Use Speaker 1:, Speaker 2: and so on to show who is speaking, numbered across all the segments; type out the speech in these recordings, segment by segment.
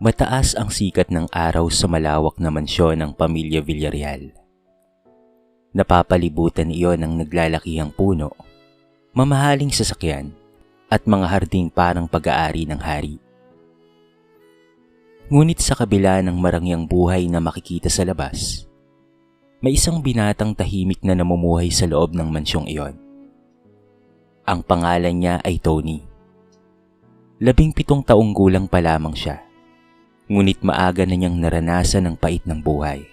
Speaker 1: Mataas ang sikat ng araw sa malawak na mansyon ng pamilya Villarreal. Napapalibutan iyon ng naglalakihang puno, mamahaling sasakyan, at mga harding parang pag-aari ng hari. Ngunit sa kabila ng marangyang buhay na makikita sa labas, may isang binatang tahimik na namumuhay sa loob ng mansyong iyon. Ang pangalan niya ay Tony. 17 taong gulang pa lamang siya, ngunit maaga na niyang naranasan ang pait ng buhay.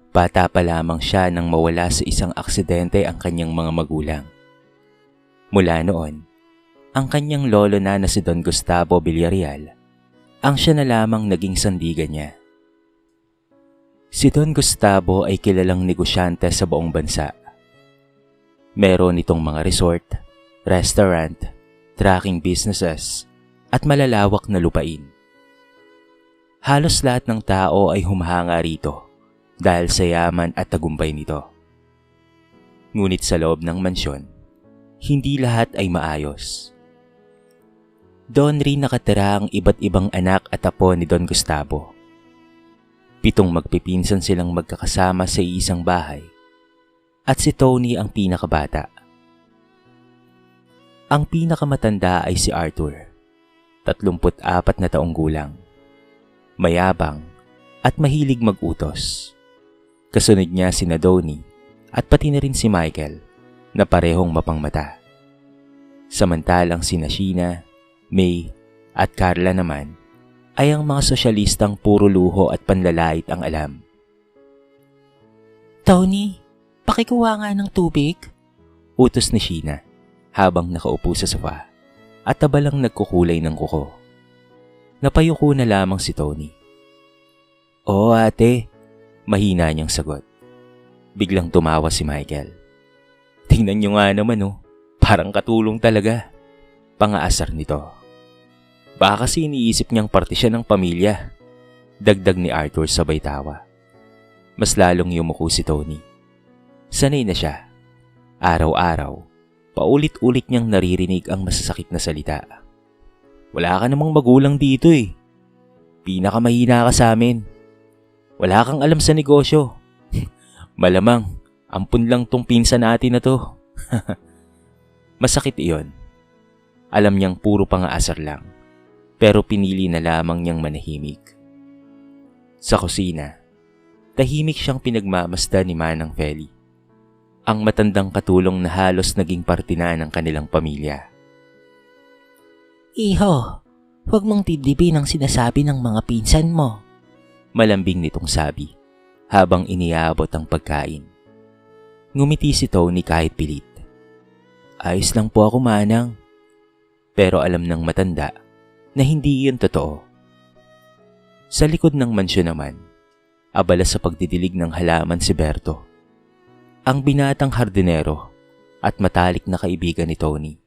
Speaker 1: Bata pa lamang siya nang mawala sa isang aksidente ang kanyang mga magulang. Mula noon, ang kanyang lolo na si Don Gustavo Villarreal ang siya na lamang naging sandigan niya. Si Don Gustavo ay kilalang negosyante sa buong bansa. Meron itong mga resort, restaurant, trucking businesses, at malalawak na lupain. Halos lahat ng tao ay humahanga rito dahil sa yaman at tagumpay nito. Ngunit sa loob ng mansyon, hindi lahat ay maayos. Doon rin nakatira ang iba't ibang anak at apo ni Don Gustavo. 7 magpipinsan silang magkakasama sa isang bahay, at si Tony ang pinakabata. Ang pinakamatanda ay si Arthur, 34 na taong gulang. Mayabang at mahilig mag-utos. Kasunod niya si Donnie at pati na rin si Michael na parehong mapangmata. Samantalang sina Sheena, May at Carla naman ay ang mga sosyalistang puro luho at panlalait ang alam.
Speaker 2: Tony, pakikuha nga ng tubig.
Speaker 1: Utos ni Sheena habang nakaupo sa sofa at tabalang nagkukulay ng kuko. Napayuko na lamang si Tony. Oo ate, mahina niyang sagot. Biglang tumawa si Michael. Tingnan niyo nga naman parang katulong talaga. Pangaasar nito. Baka kasi iniisip niyang parte siya ng pamilya. Dagdag ni Arthur sabay tawa. Mas lalong yumuko si Tony. Sanay na siya. Araw-araw, paulit-ulit niyang naririnig ang masasakit na salita. Wala ka namang magulang dito eh. Pinakamahina ka sa amin. Wala kang alam sa negosyo. Malamang, ampun lang tong pinsan natin na to. Masakit iyon. Alam niyang puro pangaasar lang. Pero pinili na lamang niyang manahimik. Sa kusina, tahimik siyang pinagmamasdan ni Manang Feli, ang matandang katulong na halos naging parte na ng kanilang pamilya.
Speaker 2: Iho, huwag mong tidipin ang sinasabi ng mga pinsan mo.
Speaker 1: Malambing nitong sabi habang iniabot ang pagkain. Ngumiti si Tony kahit pilit. Ayos lang po ako, Manang. Pero alam ng matanda na hindi iyon totoo. Sa likod ng mansyon naman, abala sa pagdidilig ng halaman si Berto, ang binatang hardinero at matalik na kaibigan ni Tony.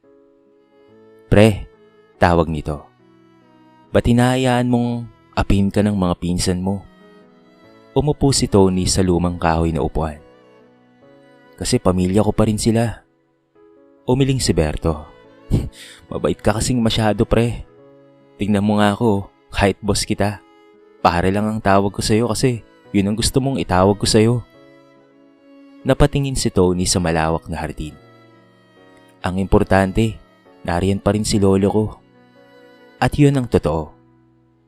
Speaker 1: Pre, tawag nito. Ba't hinahayaan mong apin ka ng mga pinsan mo? Umupo si Tony sa lumang kahoy na upuan. Kasi pamilya ko pa rin sila. Umiling si Berto. Mabait ka kasing masyado, pre. Tingnan mo nga ako, kahit boss kita. Pare lang ang tawag ko sa'yo kasi yun ang gusto mong itawag ko sa'yo. Napatingin si Tony sa malawak na hardin. Ang importante, nariyan pa rin si lolo ko. At yun ang totoo.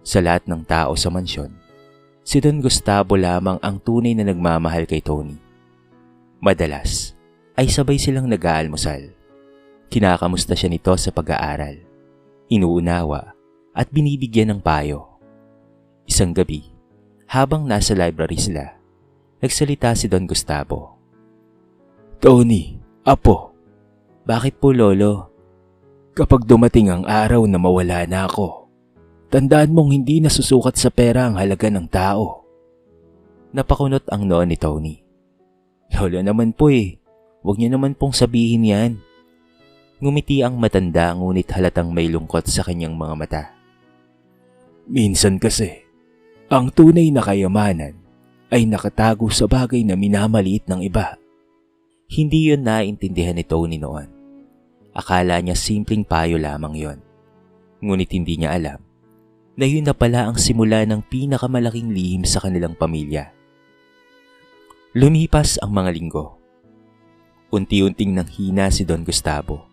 Speaker 1: Sa lahat ng tao sa mansyon, si Don Gustavo lamang ang tunay na nagmamahal kay Tony. Madalas ay sabay silang nag-aalmusal. Kinakamusta siya nito sa pag-aaral. Inuunawa at binibigyan ng payo. Isang gabi, habang nasa library sila, nagsalita si Don Gustavo. Tony, apo. Bakit po lolo? Kapag dumating ang araw na mawala na ako, tandaan mong hindi nasusukat sa pera ang halaga ng tao. Napakunot ang noo ni Tony. Lolo naman po huwag niyo naman pong sabihin yan. Ngumiti ang matanda ngunit halatang may lungkot sa kanyang mga mata. Minsan kasi, ang tunay na kayamanan ay nakatago sa bagay na minamaliit ng iba. Hindi yun naintindihan ni Tony noon. Akala niya simpleng payo lamang yon. Ngunit hindi niya alam na yun na pala ang simula ng pinakamalaking lihim sa kanilang pamilya. Lumipas ang mga linggo. Unti-unting nanghina si Don Gustavo.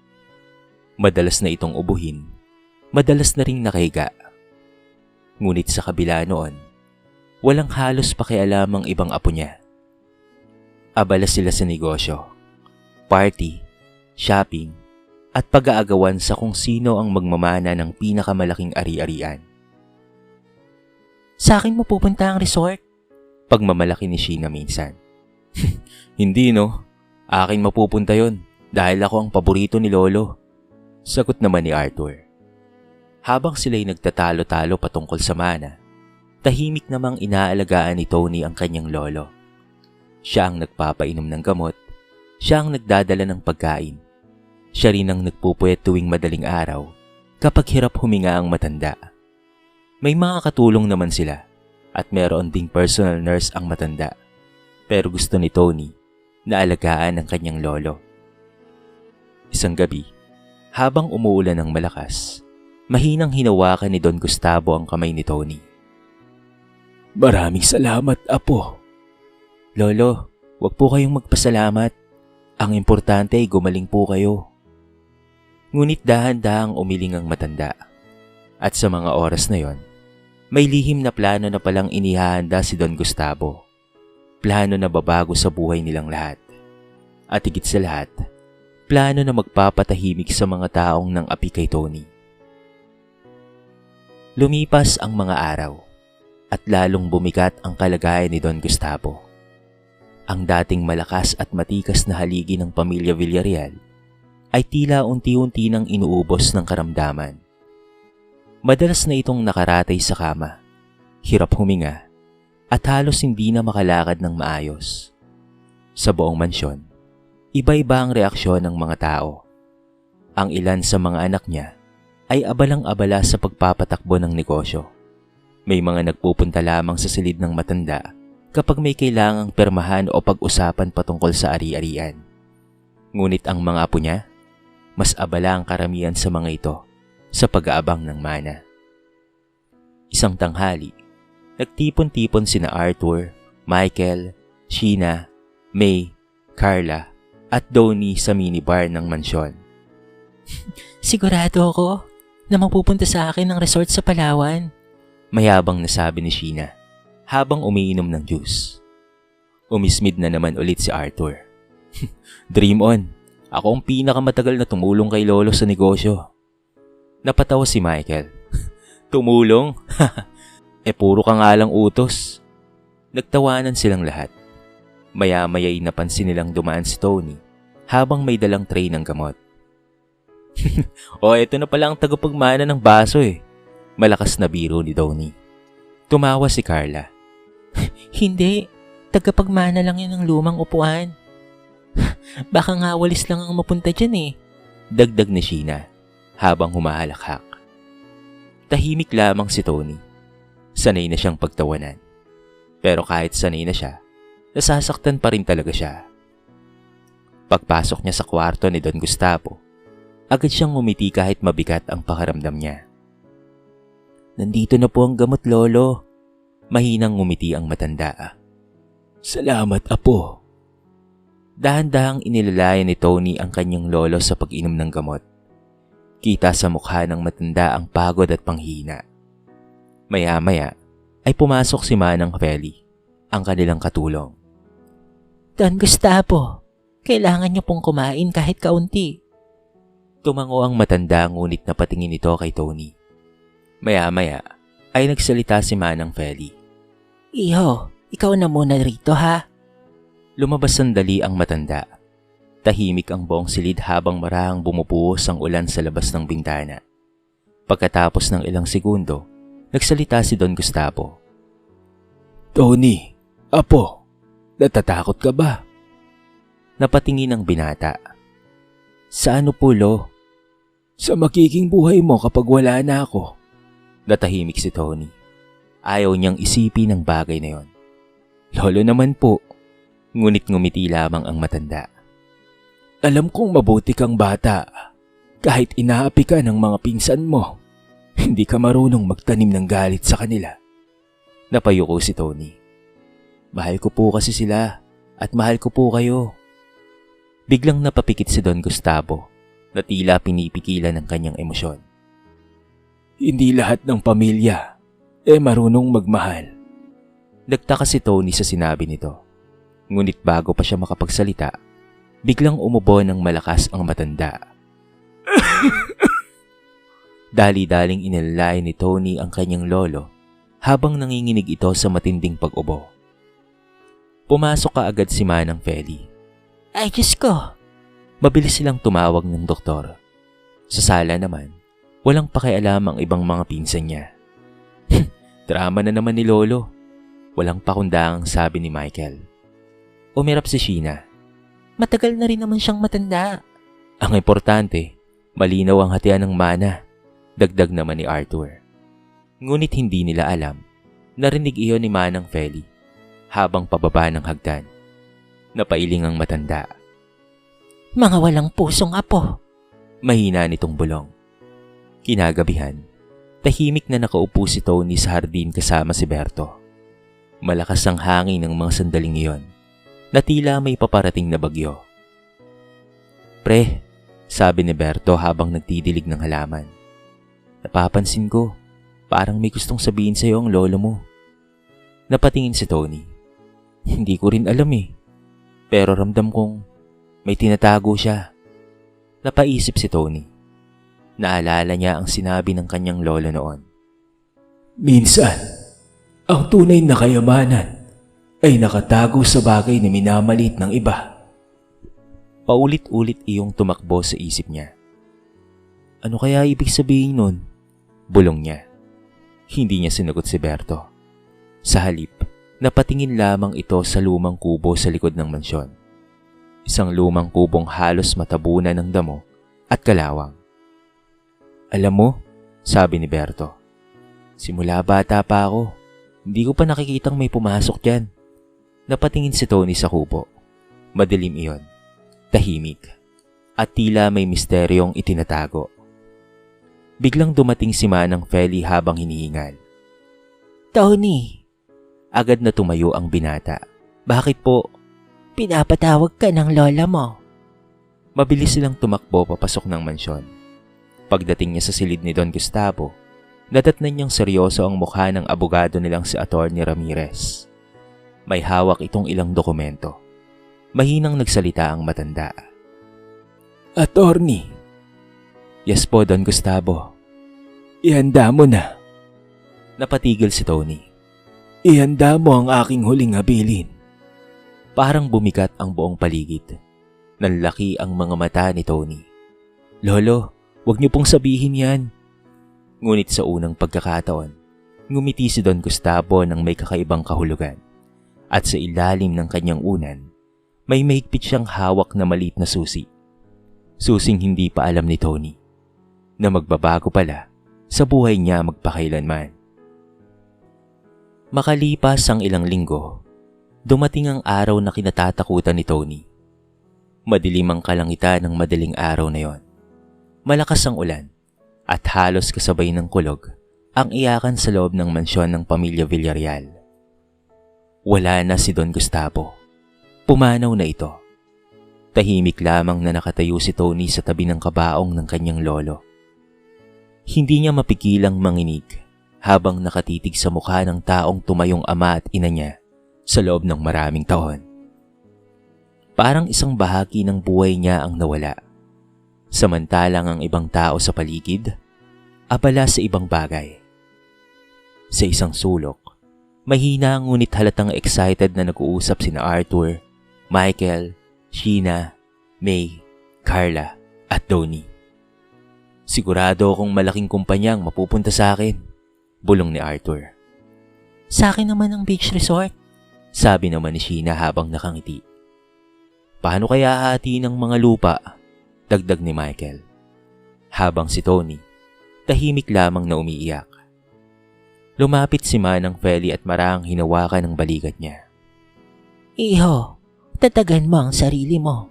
Speaker 1: Madalas na itong ubuhin, madalas na ring nakahiga. Ngunit sa kabila noon, walang halos pakialam ang ibang apo niya. Abala sila sa negosyo, party, shopping, at pag-aagawan sa kung sino ang magmamana ng pinakamalaking ari-arian.
Speaker 2: Sa akin mo pupunta ang resort?
Speaker 1: Pagmamalaki ni Sheena minsan. Hindi no, akin mapupunta yon dahil ako ang paborito ni Lolo. Sagot naman ni Arthur. Habang sila'y nagtatalo-talo patungkol sa mana, tahimik namang inaalagaan ni Tony ang kanyang lolo. Siya ang nagpapainom ng gamot, siya ang nagdadala ng pagkain. Siya rin ang nagpupuyat tuwing madaling araw kapag hirap huminga ang matanda. May mga katulong naman sila at meron ding personal nurse ang matanda. Pero gusto ni Tony na alagaan ang kanyang lolo. Isang gabi, habang umuulan ng malakas, mahinang hinawakan ni Don Gustavo ang kamay ni Tony. Maraming salamat, Apo. Lolo, wag po kayong magpasalamat. Ang importante ay gumaling po kayo. Ngunit dahan-dahang umiling ang matanda. At sa mga oras na yon, may lihim na plano na palang inihahanda si Don Gustavo. Plano na babago sa buhay nilang lahat. At higit sa lahat, plano na magpapatahimik sa mga taong nang api kay Tony. Lumipas ang mga araw at lalong bumigat ang kalagayan ni Don Gustavo. Ang dating malakas at matikas na haligi ng pamilya Villarreal ay tila unti-unti nang inuubos ng karamdaman. Madalas na itong nakaratay sa kama, hirap huminga, at halos hindi na makalakad ng maayos. Sa buong mansyon, iba-iba ang reaksyon ng mga tao. Ang ilan sa mga anak niya ay abalang-abala sa pagpapatakbo ng negosyo. May mga nagpupunta lamang sa silid ng matanda kapag may kailangang permahan o pag-usapan patungkol sa ari-arian. Ngunit ang mga apo niya, mas abala ang karamihan sa mga ito sa pag-aabang ng mana. Isang tanghali, nagtipon-tipon sina Arthur, Michael, Sheena, May, Carla at Donnie sa minibar ng mansyon.
Speaker 2: Sigurado ako na mapupunta sa akin ang resort sa Palawan.
Speaker 1: Mayabang nasabi ni Sheena habang umiinom ng juice. Umismid na naman ulit si Arthur. Dream on, ako ang pinakamatagal na tumulong kay Lolo sa negosyo. Napatawa si Michael. Tumulong? Puro ka nga lang utos. Nagtawanan silang lahat. Maya-maya'y napansin nilang dumaan si Tony habang may dalang tray ng gamot. Eto na pala ang tagapagmana ng baso eh. Malakas na biro ni Tony. Tumawa si Carla.
Speaker 2: Hindi, tagapagmana lang yun ng lumang upuan. Baka nga walis lang ang mapunta dyan eh.
Speaker 1: Dagdag ni Sheena habang humahalakhak. Tahimik lamang si Tony. Sanay na siyang pagtawanan. Pero kahit sanay na siya, nasasaktan pa rin talaga siya. Pagpasok niya sa kwarto ni Don Gustavo, agad siyang ngumiti kahit mabigat ang pakiramdam niya. Nandito na po ang gamot, Lolo. Mahinang ngumiti ang matanda. Salamat, Apo. Dahan-dahang inilalayan ni Tony ang kanyang lolo sa pag-inom ng gamot. Kita sa mukha ng matanda ang pagod at panghina. Maya-maya ay pumasok si Manang Feli, ang kanilang katulong.
Speaker 2: Don Gustavo, kailangan niyo pong kumain kahit kaunti.
Speaker 1: Tumango ang matanda ngunit napatingin ito kay Tony. Maya-maya ay nagsalita si Manang Feli.
Speaker 2: Iho, ikaw na muna rito ha.
Speaker 1: Lumabas sandali ang matanda. Tahimik ang buong silid habang marahang bumubuhos ang ulan sa labas ng bintana. Pagkatapos ng ilang segundo, nagsalita si Don Gustavo. Tony, Apo, natatakot ka ba? Napatingin ang binata. Sa ano po, Lo? Sa magiging buhay mo kapag wala na ako. Natahimik si Tony. Ayaw niyang isipin ang bagay na yon. Lolo naman po. Ngunit ngumiti lamang ang matanda. Alam kong mabuti kang bata. Kahit inaapi ka ng mga pinsan mo. Hindi ka marunong magtanim ng galit sa kanila. Napayuko si Tony. Mahal ko po kasi sila at mahal ko po kayo. Biglang napapikit si Don Gustavo na tila pinipigilan ng kanyang emosyon. Hindi lahat ng pamilya marunong magmahal. Nagtaka si Tony sa sinabi nito. Ngunit bago pa siya makapagsalita, biglang umubo ng malakas ang matanda. Dali-daling inalay ni Tony ang kanyang lolo habang nanginginig ito sa matinding pag-ubo. Pumasok kaagad si Manang Feli.
Speaker 2: Ay, Diyos ko!
Speaker 1: Mabilis silang tumawag ng doktor. Sa sala naman, walang pakialam ang ibang mga pinsan niya. Drama na naman ni Lolo. Walang pakundangang sabi ni Michael. Umirap si Sheena.
Speaker 2: Matagal na rin naman siyang matanda.
Speaker 1: Ang importante, malinaw ang hatian ng mana. Dagdag naman ni Arthur. Ngunit hindi nila alam. Narinig iyon ni Manang Feli habang pababa ng hagdan. Napailing ang matanda.
Speaker 2: Mga walang pusong apo.
Speaker 1: Mahina nitong bulong. Kinagabihan, tahimik na nakaupo si Tony sa hardin kasama si Berto. Malakas ang hangin ng mga sandaling iyon na tila may paparating na bagyo. Pre, sabi ni Berto habang nagtidilig ng halaman. Napapansin ko, parang may gustong sabihin sa'yo ang lolo mo. Napatingin si Tony. Hindi ko rin alam pero ramdam kong may tinatago siya. Napaisip si Tony. Naalala niya ang sinabi ng kanyang lolo noon. Minsan, ang tunay na kayamanan ay nakatago sa bagay na minamalit ng iba. Paulit-ulit iyong tumakbo sa isip niya. Ano kaya ibig sabihin nun? Bulong niya. Hindi niya sinagot si Berto. Sa halip, napatingin lamang ito sa lumang kubo sa likod ng mansyon. Isang lumang kubong halos matabunan ng damo at kalawang. Alam mo, sabi ni Berto, simula bata pa ako, hindi ko pa nakikitang may pumasok dyan. Napatingin si Tony sa kubo. Madilim iyon, tahimik, at tila may misteryong itinatago. Biglang dumating si Manang Feli habang hinihingal.
Speaker 2: Tony!
Speaker 1: Agad na tumayo ang binata. Bakit po?
Speaker 2: Pinapatawag ka ng lola mo.
Speaker 1: Mabilis silang tumakbo papasok ng mansyon. Pagdating niya sa silid ni Don Gustavo, nadatnan niyang seryoso ang mukha ng abogado nilang si Atty. Ramirez. May hawak itong ilang dokumento. Mahinang nagsalita ang matanda. Attorney. Yes po, Don Gustavo. Ihanda mo na. Napatigil si Tony. Ihanda mo ang aking huling habilin. Parang bumigat ang buong paligid. Nanlaki ang mga mata ni Tony. Lolo, wag niyo pong sabihin yan. Ngunit sa unang pagkakataon, ngumiti si Don Gustavo ng may kakaibang kahulugan. At sa ilalim ng kanyang unan, may mahigpit siyang hawak na maliit na susi. Susing hindi pa alam ni Tony na magbabago pala sa buhay niya magpakailanman. Makalipas ang ilang linggo, dumating ang araw na kinatatakutan ni Tony. Madilim ang kalangitan ng madaling araw na yon. Malakas ang ulan at halos kasabay ng kulog ang iyakan sa loob ng mansyon ng pamilya Villarreal. Wala na si Don Gustavo. Pumanaw na ito. Tahimik lamang na nakatayo si Tony sa tabi ng kabaong ng kanyang lolo. Hindi niya mapigilang manginig habang nakatitig sa mukha ng taong tumayong ama at ina niya sa loob ng maraming taon. Parang isang bahagi ng buhay niya ang nawala. Samantalang ang ibang tao sa paligid, abala sa ibang bagay. Sa isang sulok, mahina ngunit halatang excited na nag-uusap sina Arthur, Michael, Sheena, May, Carla at Tony. Sigurado akong malaking kumpanya ang mapupunta sa akin, bulong ni Arthur.
Speaker 2: Sa akin naman ang beach resort,
Speaker 1: sabi naman ni Sheena habang nakangiti. Paano kaya hahatiin ng mga lupa? Dagdag ni Michael. Habang si Tony, tahimik lamang na umiiyak. Lumapit si Manang Feli at marahang hinawakan ng balikat niya.
Speaker 2: Iho, tatagan mo ang sarili mo.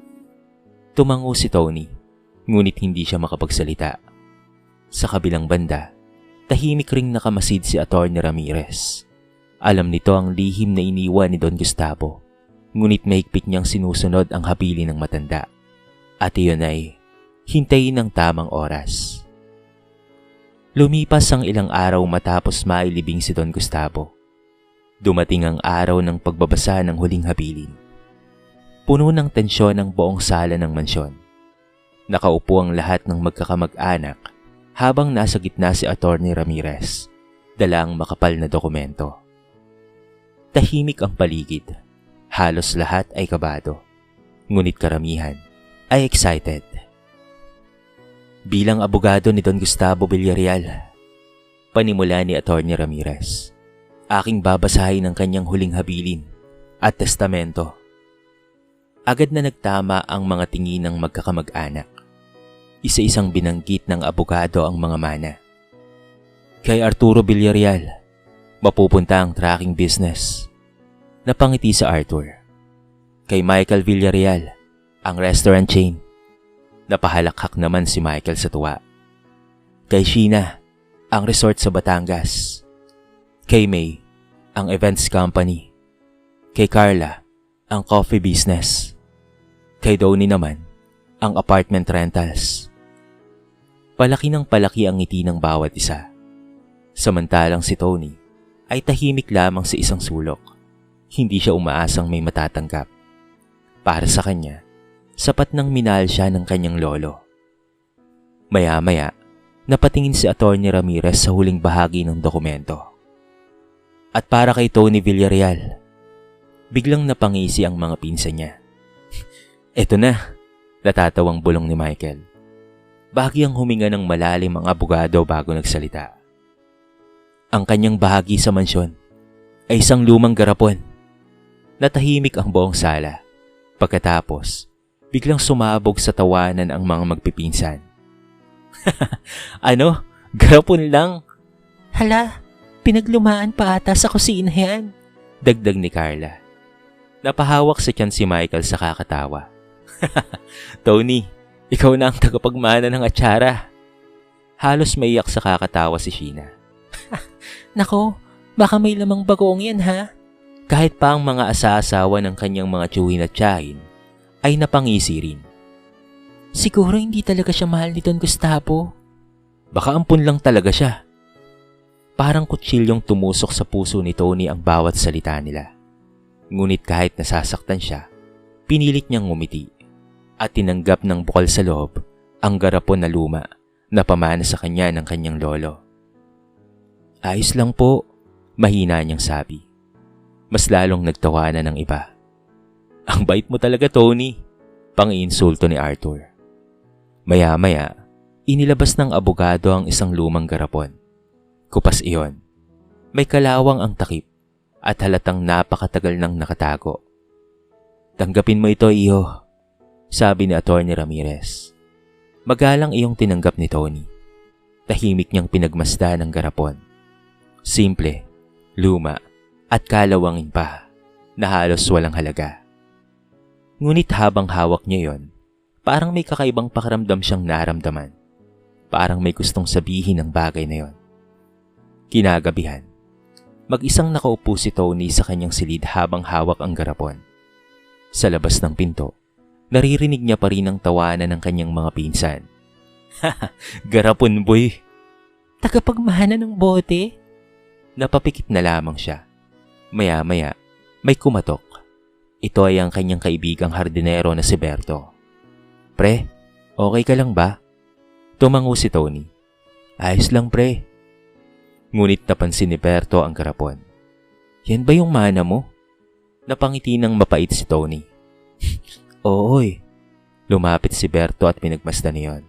Speaker 1: Tumango si Tony, ngunit hindi siya makapagsalita. Sa kabilang banda, Tahimik ring nakamasid si Atty. Ramirez. Alam nito ang lihim na iniwan ni Don Gustavo, ngunit mahigpit niyang sinusunod ang habilin ng matanda. At iyon ay, hintayin ng tamang oras. Lumipas ang ilang araw matapos mailibing si Don Gustavo. Dumating ang araw ng pagbabasa ng huling habilin. Puno ng tensyon ang buong sala ng mansyon. Nakaupo ang lahat ng magkakamag-anak habang nasa gitna si Atty. Ramirez, dala ang makapal na dokumento. Tahimik ang paligid. Halos lahat ay kabado. Ngunit karamihan ay excited. Bilang abogado ni Don Gustavo Villarreal, panimula ni Atty. Ramirez, aking babasahin ang kanyang huling habilin at testamento. Agad na nagtama ang mga tingin ng magkakamag-anak. Isa-isang binanggit ng abogado ang mga mana. Kay Arturo Villarreal, mapupunta ang tracking business. Napangiti sa Arthur. Kay Michael Villarreal, ang restaurant chain. Napahalakhak naman si Michael sa tuwa. Kay Sheena, ang resort sa Batangas. Kay May, ang events company. Kay Carla, ang coffee business. Kay Donnie naman, ang apartment rentals. Palaki ng palaki ang ngiti ng bawat isa. Samantalang si Tony ay tahimik lamang sa isang sulok. Hindi siya umaasang may matatanggap. Para sa kanya, sapat nang minahal siya ng kanyang lolo. Maya-maya, napatingin si Atty. Ramirez sa huling bahagi ng dokumento. At para kay Tony Villarreal, biglang napangisi ang mga pinsan niya. Eto na, natatawang bulong ni Michael. Bahagyang huminga ng malalim ang abogado bago nagsalita. Ang kanyang bahagi sa mansyon ay isang lumang garapon. Natahimik ang buong sala. Pagkatapos, biglang sumabog sa tawanan ang mga magpipinsan. Ano? Garapon lang?
Speaker 2: Hala, pinaglumaan pa ata sa kusina yan.
Speaker 1: Dagdag ni Carla. Napahawak sa tiyan si Michael sa kakatawa. Tony, ikaw na ang tagapagmana ng atsara. Halos maiyak sa kakatawa si Sheena.
Speaker 2: Nako, baka may lamang bagoong yan ha?
Speaker 1: Kahit pa ang mga asa-asawa ng kanyang mga tiyuhin at tiyahin ay napangisi rin.
Speaker 2: Siguro hindi talaga siya mahal ni Don Gustavo.
Speaker 1: Baka ampun lang talaga siya. Parang kutsilyong tumusok sa puso ni Tony ang bawat salita nila. Ngunit kahit nasasaktan siya, pinilit niyang ngumiti at tinanggap ng bukal sa loob ang garapon na luma na pamana sa kanya ng kanyang lolo. Ayos lang po, mahina niyang sabi. Mas lalong nagtawanan ng iba. Ang bait mo talaga, Tony, pang-iinsulto ni Arthur. Maya-maya, inilabas ng abogado ang isang lumang garapon. Kupas iyon. May kalawang ang takip at halatang napakatagal nang nakatago. Tanggapin mo ito, iho, sabi ni Atty. Ramirez. Magalang iyong tinanggap ni Tony. Tahimik niyang pinagmasdan ang garapon. Simple, luma, at kalawangin pa na halos walang halaga. Ngunit habang hawak niya yon, parang may kakaibang pakiramdam siyang naramdaman. Parang may gustong sabihin ang bagay na yon. Kinagabihan, mag-isang nakaupo si Tony sa kanyang silid habang hawak ang garapon. Sa labas ng pinto, naririnig niya pa rin ang tawanan ng kanyang mga pinsan. Haha, garapon boy!
Speaker 2: Tagapagmana ng bote?
Speaker 1: Napapikit na lamang siya. Maya-maya, may kumatok. Ito ay ang kanyang kaibigang hardinero na si Berto. Pre, okay ka lang ba? Tumango si Tony. Ayos lang pre. Ngunit napansin ni Berto ang garapon. Yan ba yung mana mo? Napangiti ng mapait si Tony. Ooy. Lumapit si Berto at pinagmasdan niyon.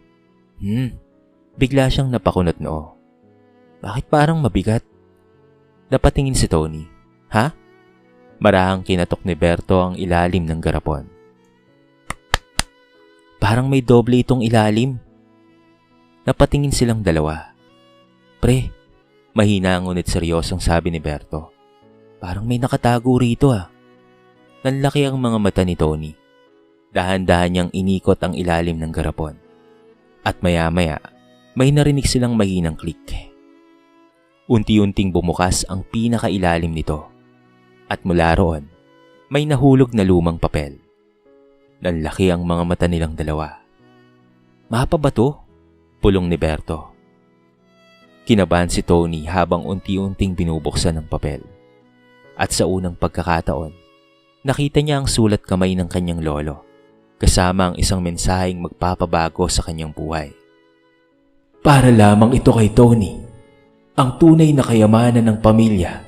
Speaker 1: Bigla siyang napakunot noo. Bakit parang mabigat? Napatingin si Tony. Ha? Marahang kinatok ni Berto ang ilalim ng garapon. Parang may doble itong ilalim. Napatingin silang dalawa. Pre, mahina ngunit seryosong sabi ni Berto. Parang may nakatago rito ah. Nanlaki ang mga mata ni Tony. Dahan-dahan niyang inikot ang ilalim ng garapon. At maya-maya, may narinig silang mahinang klik. Unti-unting bumukas ang pinakailalim nito at mula roon may nahulog na lumang papel. Nanlaki ang mga mata nilang dalawa. Mapa ba to? Pulong ni Berto. Kinabahan si Tony habang unti-unting binubuksan ang papel. At sa unang pagkakataon, nakita niya ang sulat kamay ng kanyang lolo, kasama ang isang mensaheng magpapabago sa kanyang buhay. Para lamang ito kay Tony. Ang tunay na kayamanan ng pamilya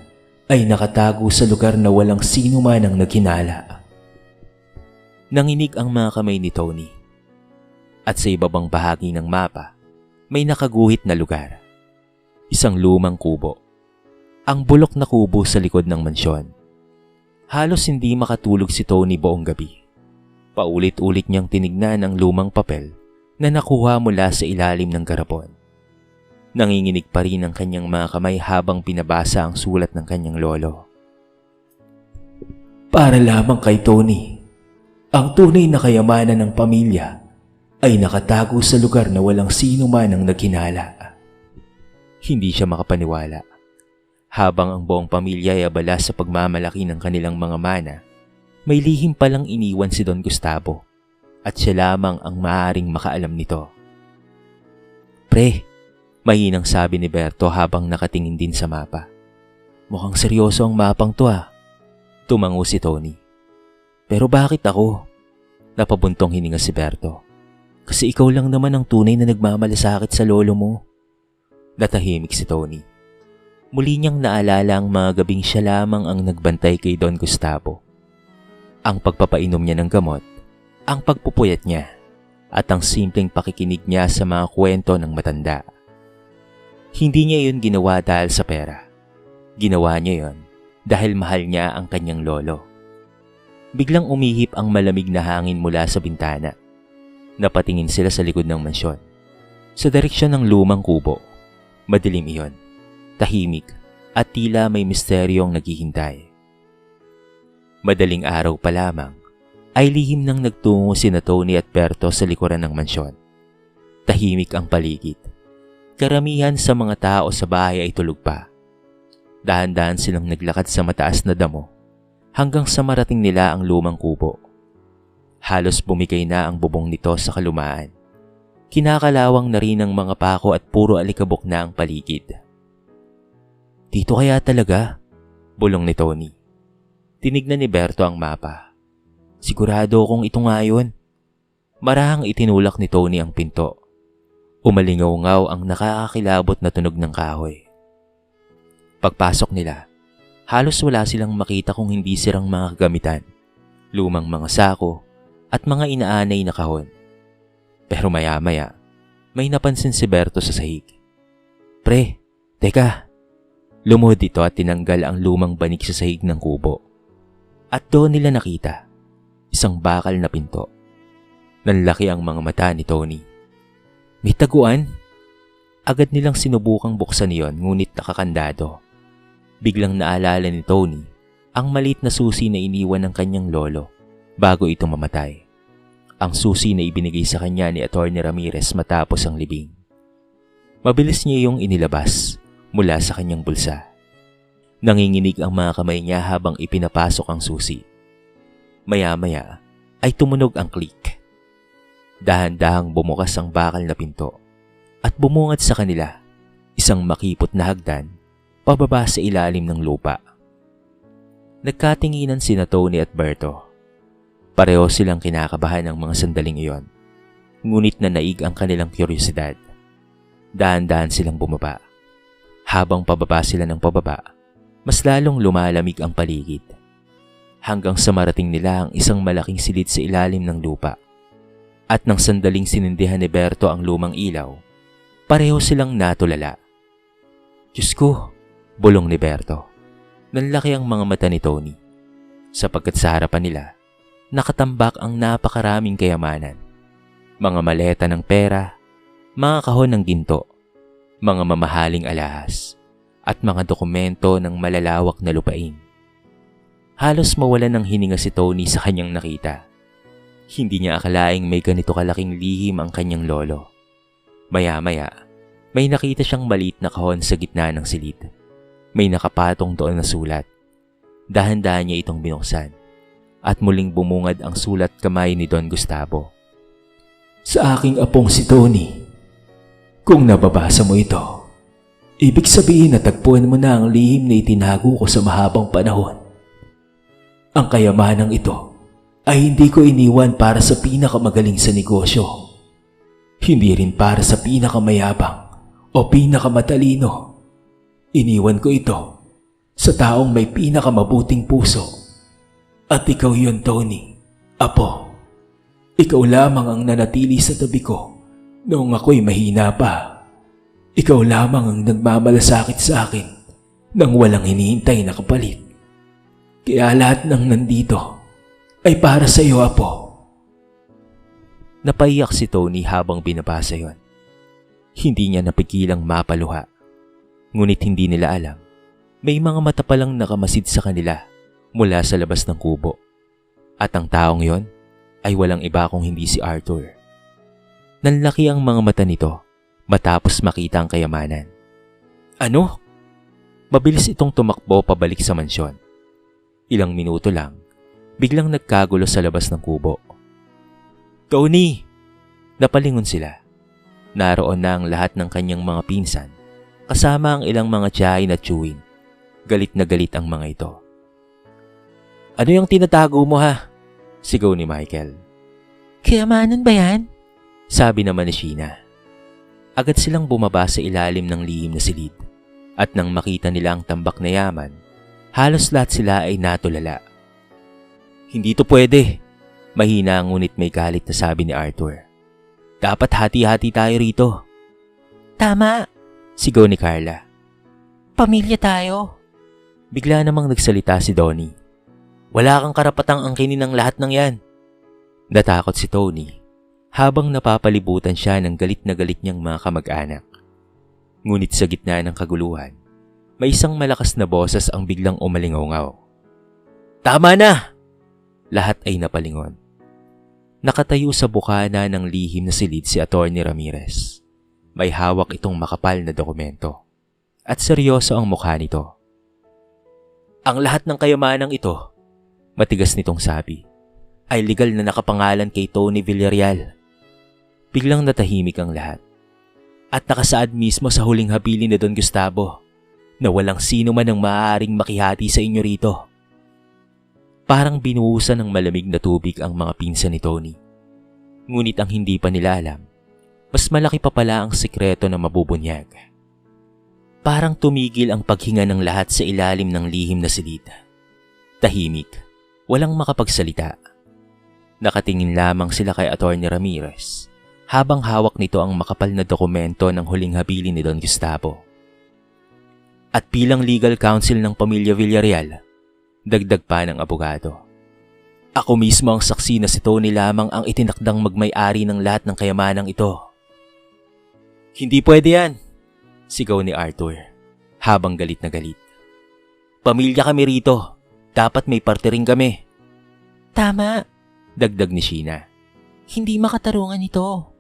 Speaker 1: ay nakatago sa lugar na walang sino man ang naghinala. Nanginig ang mga kamay ni Tony. At sa ibabang bahagi ng mapa, may nakaguhit na lugar. Isang lumang kubo. Ang bulok na kubo sa likod ng mansyon. Halos hindi makatulog si Tony buong gabi. Paulit-ulit niyang tinignan ang lumang papel na nakuha mula sa ilalim ng garapon. Nanginginig pa rin ang kanyang mga kamay habang pinabasa ang sulat ng kanyang lolo. Para lamang kay Tony, ang tunay na kayamanan ng pamilya ay nakatago sa lugar na walang sino man ang naghinala. Hindi siya makapaniwala. Habang ang buong pamilya ay abala sa pagmamalaki ng kanilang mga mana, may lihim palang iniwan si Don Gustavo at siya lamang ang maaaring makaalam nito. Pre, mahinang sabi ni Berto habang nakatingin din sa mapa. Mukhang seryoso ang mapang to ah. Tumango si Tony. Pero bakit ako? Napabuntong hininga si Berto. Kasi ikaw lang naman ang tunay na nagmamalasakit sa lolo mo. Natahimik si Tony. Muli niyang naalala ang mga gabing siya lamang ang nagbantay kay Don Gustavo. Ang pagpapainom niya ng gamot, ang pagpupuyat niya, at ang simpleng pakikinig niya sa mga kwento ng matanda. Hindi niya yun ginawa dahil sa pera. Ginawa niya yun dahil mahal niya ang kanyang lolo. Biglang umihip ang malamig na hangin mula sa bintana. Napatingin sila sa likod ng mansyon. Sa direksyon ng lumang kubo. Madilim iyon, tahimik at tila may misteryong naghihintay. Madaling araw pa lamang ay lihim nang nagtungo sina Tony at Berto sa likuran ng mansyon. Tahimik ang paligid. Karamihan sa mga tao sa bahay ay tulog pa. Dahan-dahan silang naglakad sa mataas na damo hanggang sa marating nila ang lumang kubo. Halos bumigay na ang bubong nito sa kalumaan. Kinakalawang na rin ang mga pako at puro alikabok na ang paligid. Dito kaya talaga? Bulong ni Tony. Tinignan ni Berto ang mapa. Sigurado kung ito nga yun. Marahang itinulak ni Tony ang pinto. Umalingaw-ngaw ang nakakakilabot na tunog ng kahoy. Pagpasok nila, halos wala silang makita kung hindi sirang mga kagamitan, lumang mga sako at mga inaanay na kahon. Pero maya-maya, may napansin si Berto sa sahig. Pre, teka! Lumuhod ito at tinanggal ang lumang banig sa sahig ng kubo. At doon nila nakita, isang bakal na pinto. Nanlaki ang mga mata ni Tony. May taguan? Agad nilang sinubukang buksan iyon ngunit nakakandado. Biglang naalala ni Tony ang maliit na susi na iniwan ng kanyang lolo bago ito mamatay. Ang susi na ibinigay sa kanya ni Atty. Ramirez matapos ang libing. Mabilis niya iyong inilabas mula sa kanyang bulsa. Nanginginig ang mga kamay niya habang ipinapasok ang susi. Maya-maya ay tumunog ang click. Dahan-dahang bumukas ang bakal na pinto at bumungad sa kanila isang makipot na hagdan pababa sa ilalim ng lupa. Nagkatinginan sina Tony at Berto. Pareho silang kinakabahan ng mga sandaling iyon. Ngunit nanaig ang kanilang kuryosidad. Dahan-dahan silang bumaba. Habang pababa sila ng pababa, mas lalong lumalamig ang paligid. Hanggang sa marating nila ang isang malaking silid sa ilalim ng lupa. At nang sandaling sinindihan ni Berto ang lumang ilaw, pareho silang natulala. Diyos ko, bulong ni Berto. Nanlaki ang mga mata ni Tony. Sapagkat sa harapan nila, nakatambak ang napakaraming kayamanan. Mga maleta ng pera, mga kahon ng ginto, mga mamahaling alahas, at mga dokumento ng malalawak na lupain. Halos mawalan ng hininga si Tony sa kanyang nakita. Hindi niya akalaing may ganito kalaking lihim ang kanyang lolo. Maya-maya, May nakita siyang maliit na kahon sa gitna ng silid. May nakapatong doon na sulat. Dahan-dahan niya itong binuksan at muling bumungad ang sulat kamay ni Don Gustavo. Sa aking apong si Tony, kung nababasa mo ito, ibig sabihin na tagpuan mo na ang lihim na itinago ko sa mahabang panahon. Ang kayamanang ito ay hindi ko iniwan para sa pinakamagaling sa negosyo. Hindi rin para sa pinakamayabang o pinakamatalino. Iniwan ko ito sa taong may pinakamabuting puso. At ikaw yun, Tony. Apo, ikaw lamang ang nanatili sa tabi ko noong ako'y mahina pa. Ikaw lamang ang nagmamalasakit sa akin nang walang hinihintay na kapalit. Kaya lahat ng nandito ay para sa iyo, Apo. Napaiyak si Tony habang binabasa yon. Hindi niya napigilang mapaluha. Ngunit hindi nila alam, may mga mata palang nakamasid sa kanila mula sa labas ng kubo. At ang taong yon ay walang iba kung hindi si Arthur. Nanlaki ang mga mata nito matapos makita ang kayamanan. Ano? Mabilis itong tumakbo pabalik sa mansyon. Ilang minuto lang, biglang nagkagulo sa labas ng kubo. Tony! Napalingon sila. Naroon na ang lahat ng kanyang mga pinsan, kasama ang ilang mga tiyahin at tiyuhin. Galit na galit ang mga ito. Ano yung tinatago mo ha? Sigaw ni Michael.
Speaker 2: Kayamanan ba yan?
Speaker 1: Sabi naman ni Sheena. Agad silang bumaba sa ilalim ng lihim na silid. At nang makita nila ang tambak na yaman, halos lahat sila ay natulala. Hindi to pwede. Mahina ngunit may galit na sabi ni Arthur. Dapat hati-hati tayo rito.
Speaker 2: Tama.
Speaker 1: Sigaw ni Carla.
Speaker 2: Pamilya tayo.
Speaker 1: Bigla namang nagsalita si Donnie. Wala kang karapatang angkinin ng lahat ng yan. Natakot si Tony habang napapalibutan siya ng galit na galit niyang mga kamag-anak. Ngunit sa gitna ng kaguluhan, may isang malakas na boses ang biglang umalingaw-ngaw. Tama na! Lahat ay napalingon. Nakatayo sa bukana ng lihim na silid si Atty. Ramirez. May hawak itong makapal na dokumento. At seryoso ang mukha nito. Ang lahat ng kayamanang ito, matigas nitong sabi, ay legal na nakapangalan kay Tony Villarreal. Biglang natahimik ang lahat. At nakasaad mismo sa huling habilin ni Don Gustavo na walang sino man ang maaaring makihati sa inyo rito. Parang binuhusan ng malamig na tubig ang mga pinsan ni Tony. Ngunit ang hindi pa nila alam, mas malaki pa pala ang sikreto na mabubunyag. Parang tumigil ang paghinga ng lahat sa ilalim ng lihim na silid. Tahimik, walang makapagsalita. Nakatingin lamang sila kay Atty. Ramirez habang hawak nito ang makapal na dokumento ng huling habilin ni Don Gustavo. At bilang legal counsel ng pamilya Villarreal, dagdag pa ng abogado, ako mismo ang saksi na si Tony lamang ang itinakdang magmay-ari ng lahat ng kayamanang ito. Hindi pwede yan, sigaw ni Arthur habang galit na galit. Pamilya kami rito, dapat may parte rin kami.
Speaker 2: Tama.
Speaker 1: Dagdag ni Sheena.
Speaker 2: Hindi makatarungan ito.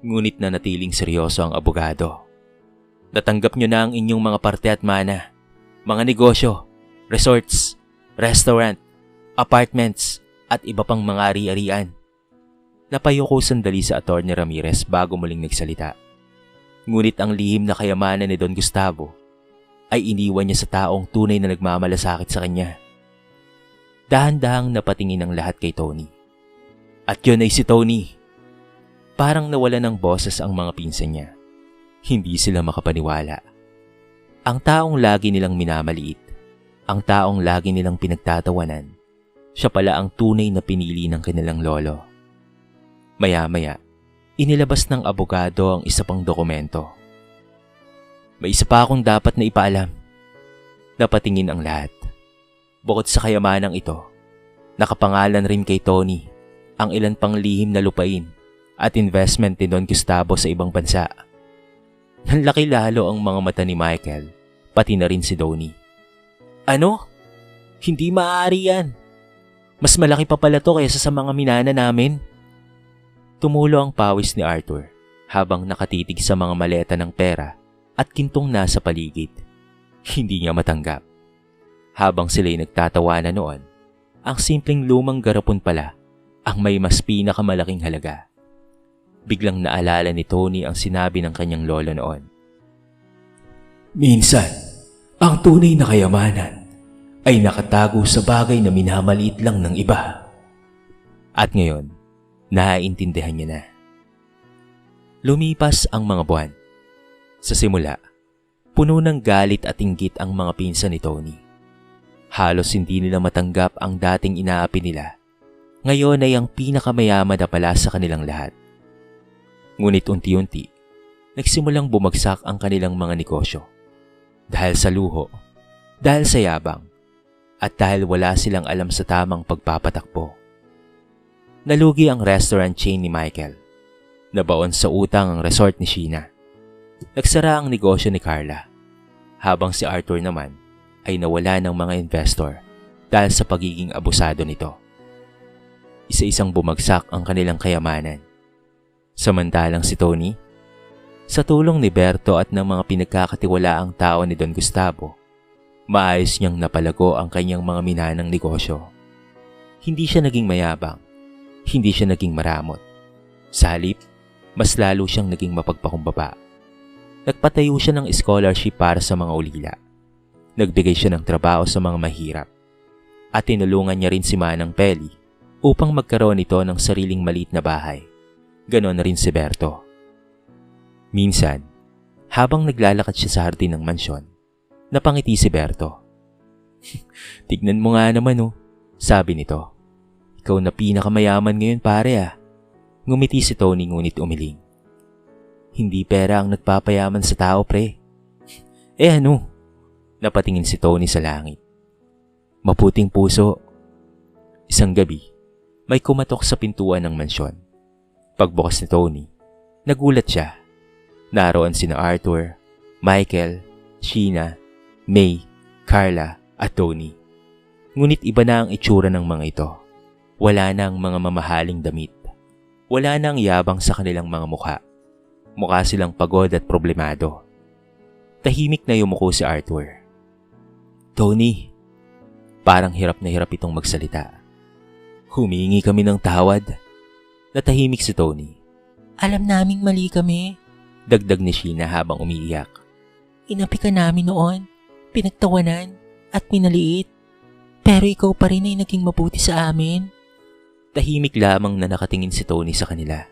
Speaker 1: Ngunit nanatiling seryoso ang abogado. Natanggap nyo na ang inyong mga parte at mana, mga negosyo, resorts, restaurant, apartments, at iba pang mga ari-arian. Napayuko sandali sa Atty. Ramirez bago muling nagsalita. Ngunit ang lihim na kayamanan ni Don Gustavo ay iniwan niya sa taong tunay na nagmamalasakit sa kanya. Dahan-dahang napatingin ang lahat kay Tony. At yun ay si Tony. Parang nawala ng boses ang mga pinsan niya. Hindi sila makapaniwala. Ang taong lagi nilang minamaliit, ang taong lagi nilang pinagtatawanan, siya pala ang tunay na pinili ng kanilang lolo. Maya-maya, inilabas ng abogado ang isa pang dokumento. May isa pa akong dapat na ipaalam. Napatingin ang lahat. Bukod sa kayamanang ito, nakapangalan rin kay Tony ang ilan pang lihim na lupain at investment ni Don Gustavo sa ibang bansa. Nanlaki lalo ang mga mata ni Michael, pati na rin si Donnie. Ano? Hindi maaari yan. Mas malaki pa pala to kaysa sa mga minana namin. Tumulo ang pawis ni Arthur habang nakatitig sa mga maleta ng pera at gintong nasa paligid. Hindi niya matanggap. Habang sila'y nagtatawanan noon, ang simpleng lumang garapon pala ang may mas pinakamalaking halaga. Biglang naalala ni Tony ang sinabi ng kanyang lolo noon. Minsan, ang tunay na kayamanan ay nakatago sa bagay na minamaliit lang ng iba. At ngayon, naiintindihan niya na. Lumipas ang mga buwan. Sa simula, puno ng galit at inggit ang mga pinsan ni Tony. Halos hindi nila matanggap ang dating inaapi nila. Ngayon ay ang pinakamayaman na pala sa kanilang lahat. Ngunit unti-unti, nagsimulang bumagsak ang kanilang mga negosyo. Dahil sa luho, dahil sa yabang, at dahil wala silang alam sa tamang pagpapatakbo. Nalugi ang restaurant chain ni Michael. Nabaon sa utang ang resort ni Sheena. Nagsara ang negosyo ni Carla. Habang si Arthur naman ay nawala ng mga investor dahil sa pagiging abusado nito. Isa-isang bumagsak ang kanilang kayamanan. Samantalang si Tony, sa tulong ni Berto at ng mga pinagkakatiwalaang tao ni Don Gustavo, maayos niyang napalago ang kanyang mga minanang negosyo. Hindi siya naging mayabang, hindi siya naging maramot. Sa halip, mas lalo siyang naging mapagpakumbaba. Nagpatayo siya ng scholarship para sa mga ulila. Nagbigay siya ng trabaho sa mga mahirap. At tinulungan niya rin si Manang Peli upang magkaroon ito ng sariling maliit na bahay. Ganon na rin si Berto. Minsan, habang naglalakad siya sa hardin ng mansyon, napangiti si Berto. Tignan mo nga naman oh, sabi nito. Ikaw na pinakamayaman ngayon pare ah. Ngumiti si Tony ngunit umiling. Hindi pera ang nagpapayaman sa tao pre. Ano? Napatingin si Tony sa langit. Maputing puso. Isang gabi, may kumatok sa pintuan ng mansyon. Pagbukas ni Tony, nagulat siya. Naroon sina Arthur, Michael, Sheena, May, Carla at Tony. Ngunit iba na ang itsura ng mga ito. Wala na ang mga mamahaling damit. Wala na ang yabang sa kanilang mga mukha. Mukha silang pagod at problemado. Tahimik na yumuko si Arthur. Tony, parang hirap na hirap itong magsalita. Humingi kami ng tawad. Natahimik si Tony.
Speaker 2: Alam naming mali kami.
Speaker 1: Dagdag ni Sheena habang umiiyak.
Speaker 2: Inapi ka namin noon, pinagtawanan at minaliit. Pero ikaw pa rin ay naging mabuti sa amin.
Speaker 1: Tahimik lamang na nakatingin si Tony sa kanila.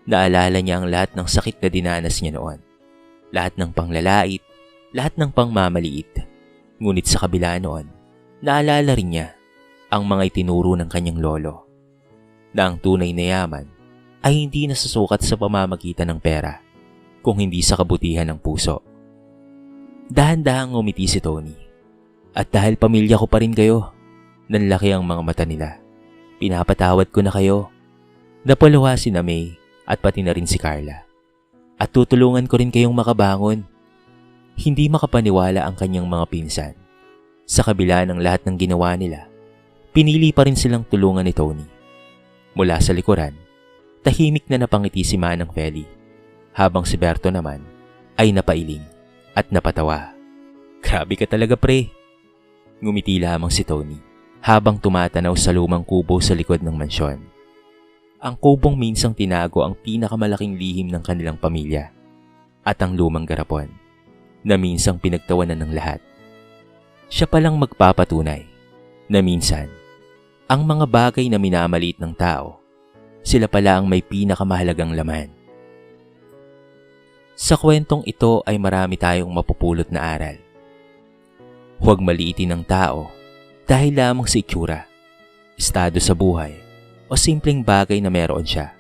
Speaker 1: Naalala niya ang lahat ng sakit na dinanas niya noon. Lahat ng panglalait, lahat ng pangmamaliit. Ngunit sa kabila noon, naalala rin niya ang mga itinuro ng kanyang lolo. Na ang tunay na yaman ay hindi nasusukat sa pamamagitan ng pera, kung hindi sa kabutihan ng puso. Dahan-dahang ngumiti si Tony. At dahil pamilya ko pa rin kayo, nanlaki ang mga mata nila. Pinapatawad ko na kayo. Napaluha si May at pati na rin si Carla. At tutulungan ko rin kayong makabangon. Hindi makapaniwala ang kanyang mga pinsan. Sa kabila ng lahat ng ginawa nila, pinili pa rin silang tulungan ni Tony. Mula sa likuran, tahimik na napangiti si Manang Feli, habang si Berto naman ay napailing at napatawa. Grabe ka talaga pre. Ngumiti lamang si Tony habang tumatanaw sa lumang kubo sa likod ng mansyon. Ang kubong minsang tinago ang pinakamalaking lihim ng kanilang pamilya at ang lumang garapon na minsang pinagtawanan ng lahat. Siya palang magpapatunay na minsan, ang mga bagay na minamaliit ng tao, sila pala ang may pinakamahalagang laman. Sa kwentong ito ay marami tayong mapupulot na aral. Huwag maliitin ang tao dahil lamang sa itsura, estado sa buhay, o simpleng bagay na meron siya.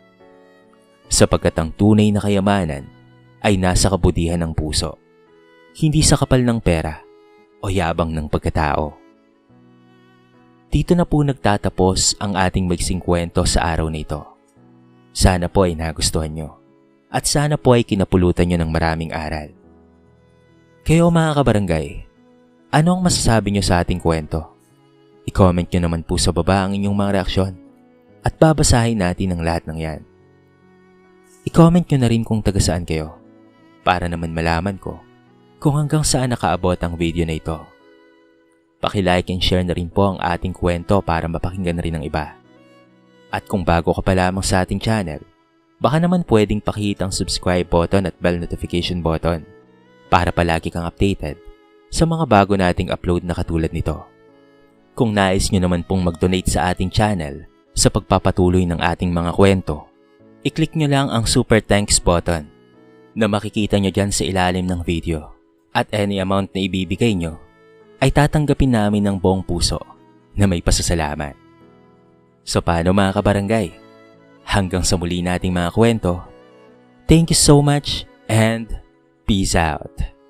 Speaker 1: Sapagkat ang tunay na kayamanan ay nasa kabutihan ng puso, hindi sa kapal ng pera o yabang ng pagkatao. Dito na po nagtatapos ang ating magsing kwento sa araw na ito. Sana po ay nagustuhan nyo at sana po ay kinapulutan nyo ng maraming aral. Kayo mga kabarangay, ano ang masasabi nyo sa ating kwento? I-comment nyo naman po sa baba ang inyong mga reaksyon at babasahin natin ang lahat ng yan. I-comment nyo na rin kung taga saan kayo para naman malaman ko kung hanggang saan nakaabot ang video na ito. Paki-like and share na rin po ang ating kwento para mapakinggan na rin ng iba. At kung bago ka pa lamang sa ating channel, baka naman pwedeng pakihit ang subscribe button at bell notification button para palagi kang updated sa mga bago nating upload na katulad nito. Kung nais nyo naman pong mag-donate sa ating channel sa pagpapatuloy ng ating mga kwento, i-click nyo lang ang super thanks button na makikita nyo dyan sa ilalim ng video. At any amount na ibibigay nyo ay tatanggapin namin ng buong puso na may pasasalamat. So paano mga kabarangay? Hanggang sa muli nating mga kwento. Thank you so much and peace out.